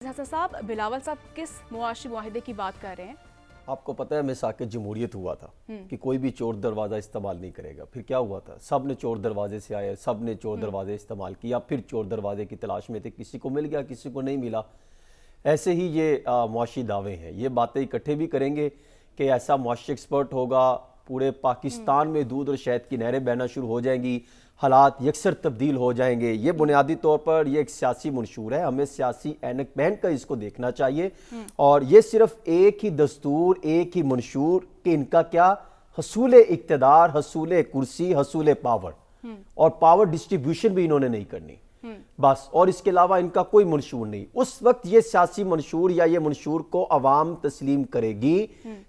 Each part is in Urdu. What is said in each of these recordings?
حسن صاحب، بلاول صاحب کس معاشی معاہدے کی بات کر رہے ہیں؟ آپ کو پتہ ہے میثاق جمہوریت ہوا تھا کہ کوئی بھی چور دروازہ استعمال نہیں کرے گا. پھر کیا ہوا تھا؟ سب نے چور دروازے سے آئے, سب نے چور دروازے استعمال کیا, پھر چور دروازے کی تلاش میں تھے, کسی کو مل گیا کسی کو نہیں ملا. ایسے ہی یہ معاشی دعوے ہیں, یہ باتیں اکٹھے بھی کریں گے کہ ایسا معاشی ایکسپرٹ ہوگا, پورے پاکستان میں دودھ اور شہد کی نہریں بہنا شروع ہو جائیں گی, حالات یکسر تبدیل ہو جائیں گے. یہ بنیادی طور پر یہ ایک سیاسی منشور ہے, ہمیں سیاسی اینک پہن کر اس کو دیکھنا چاہیے. اور یہ صرف ایک ہی دستور, ایک ہی منشور کہ ان کا کیا حصول اقتدار, حصول کرسی, حصول پاور, اور پاور ڈسٹریبیوشن بھی انہوں نے نہیں کرنی بس, اور اس کے علاوہ ان کا کوئی منشور نہیں. اس وقت یہ سیاسی منشور یا یہ منشور کو عوام تسلیم کرے گی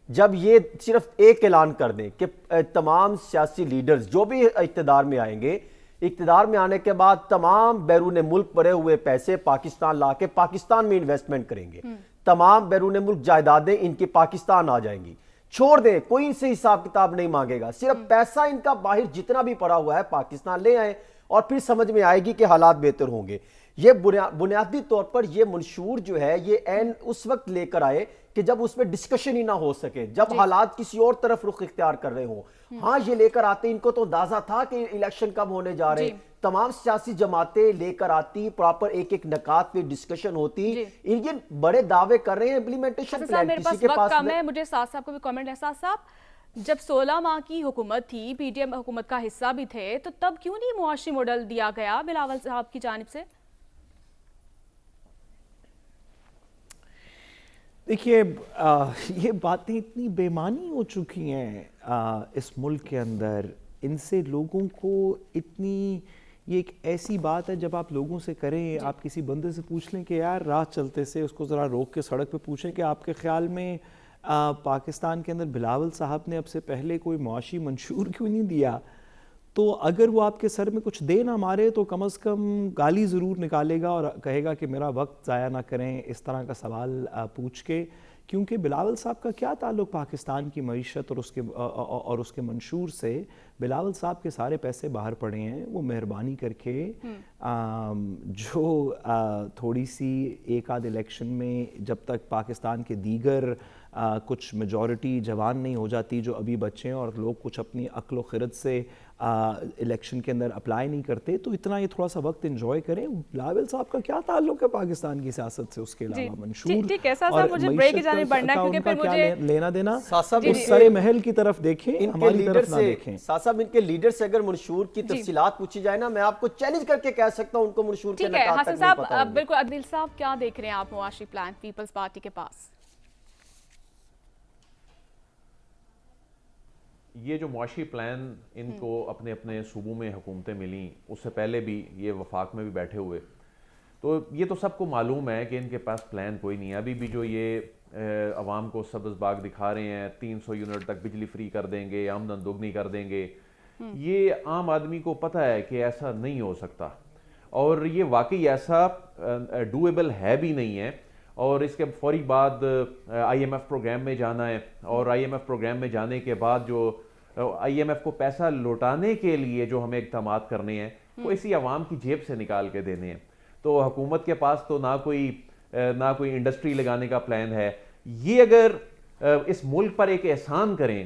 جب یہ صرف ایک اعلان کر دیں کہ تمام سیاسی لیڈرز جو بھی اقتدار میں آئیں گے, اقتدار میں آنے کے بعد تمام بیرون ملک پڑے ہوئے پیسے پاکستان لا کے پاکستان میں انویسٹمنٹ کریں گے, تمام بیرون ملک جائیدادیں ان کی پاکستان آ جائیں گی. چھوڑ دیں, کوئی ان سے حساب کتاب نہیں مانگے گا, صرف پیسہ ان کا باہر جتنا بھی پڑا ہوا ہے پاکستان لے آئیں, اور پھر سمجھ میں آئے گی کہ حالات بہتر ہوں گے. یہ بنیادی طور پر یہ منشور جو ہے یہ اس وقت لے کر آئے کہ جب اس میں ڈسکشن ہی نہ ہو سکے, جب حالات کسی اور طرف رخ اختیار کر رہے ہوں. ہاں یہ لے کر آتے, ان کو تو اندازہ تھا کہ الیکشن کب ہونے جا رہے, تمام سیاسی جماعتیں لے کر آتی, پراپر ایک ایک نکات پہ ڈسکشن ہوتی. یہ بڑے دعوے کر رہے ہیں امپلیمنٹیشن پلان کسی کے پاس کم ہے. مجھے ساتھ صاحب کو بھی کامنٹ ہے. ساتھ صاحب, جب 16 ماہ کی حکومت تھی, پی ٹی ایم حکومت کا حصہ بھی تھے, تو تب کیوں نہیں معاشی ماڈل دیا گیا بلاول صاحب کی جانب سے؟ دیکھیے, یہ باتیں اتنی بےمانی ہو چکی ہیں اس ملک کے اندر, ان سے لوگوں کو اتنی, یہ ایک ایسی بات ہے جب آپ لوگوں سے کریں, آپ کسی بندے سے پوچھ لیں کہ یار راہ چلتے سے اس کو ذرا روک کے سڑک پہ پوچھیں کہ آپ کے خیال میں پاکستان کے اندر بلاول صاحب نے اب سے پہلے کوئی معاشی منشور کیوں نہیں دیا, تو اگر وہ آپ کے سر میں کچھ دے نہ مارے تو کم از کم گالی ضرور نکالے گا اور کہے گا کہ میرا وقت ضائع نہ کریں اس طرح کا سوال پوچھ کے. کیونکہ بلاول صاحب کا کیا تعلق پاکستان کی معیشت اور اس کے منشور سے؟ بلاول صاحب کے سارے پیسے باہر پڑے ہیں. وہ مہربانی کر کے جو تھوڑی سی ایک آدھ الیکشن میں جب تک پاکستان کے دیگر کچھ میجورٹی جوان نہیں ہو جاتی, جو ابھی بچے ہیں اور لوگ کچھ اپنی عقل و خرد سے الیکشن کے اندر اپلائی نہیں کرتے, تو اتنا یہ تھوڑا سا وقت انجوائے کریں. بلاول صاحب کا کیا تعلق ہے پاکستان کی سیاست سے؟ اس کے علاوہ منشور اور معیشت کا ان کا کیا لینا دینا؟ اس سرے محل کی طرف دیکھیں, ہماری طرف نہ دیکھیں. صاحب ان کے لیڈر سے اگر منشور کی تفصیلات پوچھی جائے نا, میں آپ کو چیلنج کر کے کہہ سکتا ہوں ان کو منشور کے نکات تک نہیں پتا ہوگا. حسن صاحب بالکل. عدیل صاحب کیا دیکھ رہے ہیں آپ معاشی پلان پیپلز پارٹی کے پاس؟ یہ جو معاشی پلان ان کو اپنے اپنے صوبوں میں حکومتیں ملیں, اس سے پہلے بھی یہ وفاق میں بھی بیٹھے ہوئے, تو یہ تو سب کو معلوم ہے کہ ان کے پاس پلان کوئی نہیں ہے. ابھی بھی جو یہ عوام کو سبز باغ دکھا رہے ہیں, 300 یونٹ تک بجلی فری کر دیں گے, آمدن دوگنی کر دیں گے, یہ عام آدمی کو پتہ ہے کہ ایسا نہیں ہو سکتا, اور یہ واقعی ایسا ڈویبل ہے بھی نہیں ہے. اور اس کے فوری بعد آئی ایم ایف پروگرام میں جانا ہے, اور آئی ایم ایف پروگرام میں جانے کے بعد جو آئی ایم ایف کو پیسہ لوٹانے کے لیے جو ہمیں اقدامات کرنے ہیں وہ اسی عوام کی جیب سے نکال کے دینے ہیں. تو حکومت کے پاس تو نہ کوئی انڈسٹری لگانے کا پلان ہے. یہ اگر اس ملک پر ایک احسان کریں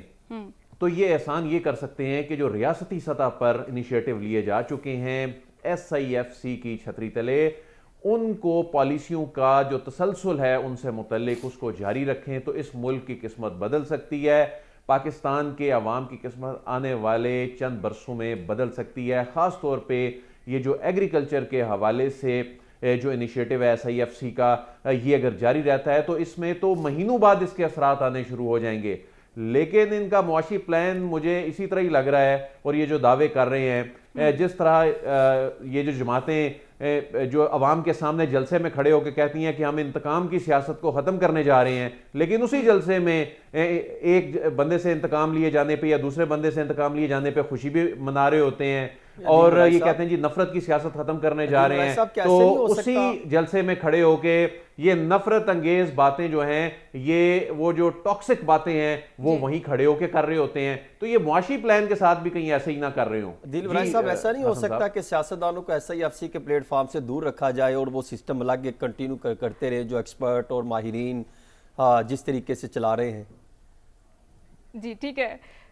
تو یہ احسان یہ کر سکتے ہیں کہ جو ریاستی سطح پر انیشیٹو لیے جا چکے ہیں ایس آئی ایف سی کی چھتری تلے, ان کو پالیسیوں کا جو تسلسل ہے ان سے متعلق اس کو جاری رکھیں, تو اس ملک کی قسمت بدل سکتی ہے. پاکستان کے عوام کی قسمت آنے والے چند برسوں میں بدل سکتی ہے. خاص طور پہ یہ جو ایگریکلچر کے حوالے سے جو انیشیٹو ہے ایس آئی ایف سی کا, یہ اگر جاری رہتا ہے تو اس میں تو مہینوں بعد اس کے اثرات آنے شروع ہو جائیں گے. لیکن ان کا معاشی پلان مجھے اسی طرح ہی لگ رہا ہے, اور یہ جو دعوے کر رہے ہیں, جس طرح یہ جو جماعتیں جو عوام کے سامنے جلسے میں کھڑے ہو کے کہتی ہیں کہ ہم انتقام کی سیاست کو ختم کرنے جا رہے ہیں, لیکن اسی جلسے میں ایک بندے سے انتقام لیے جانے پہ یا دوسرے بندے سے انتقام لیے جانے پہ خوشی بھی منا رہے ہوتے ہیں. اور یہ کہتے ہیں جی نفرت کی سیاست ختم کرنے جا رہے ہیں, تو اسی جلسے میں کھڑے ہو کے یہ نفرت انگیز باتیں جو ہیں, یہ وہ جو ٹاکسک باتیں ہیں وہ وہیں کھڑے ہو کے کر رہے ہوتے ہیں. تو یہ معاشی پلان کے ساتھ بھی کہیں ایسے ہی نہ کر رہے ہوں. دلبراہ صاحب ایسا نہیں ہو سکتا کہ سیاستدانوں کو ایسا ہی ایف سی کے پلیٹ فارم سے دور رکھا جائے اور وہ سسٹم الگ کنٹینیو کرتے رہے جو ایکسپرٹ اور ماہرین جس طریقے سے چلا رہے ہیں؟ جی ٹھیک ہے.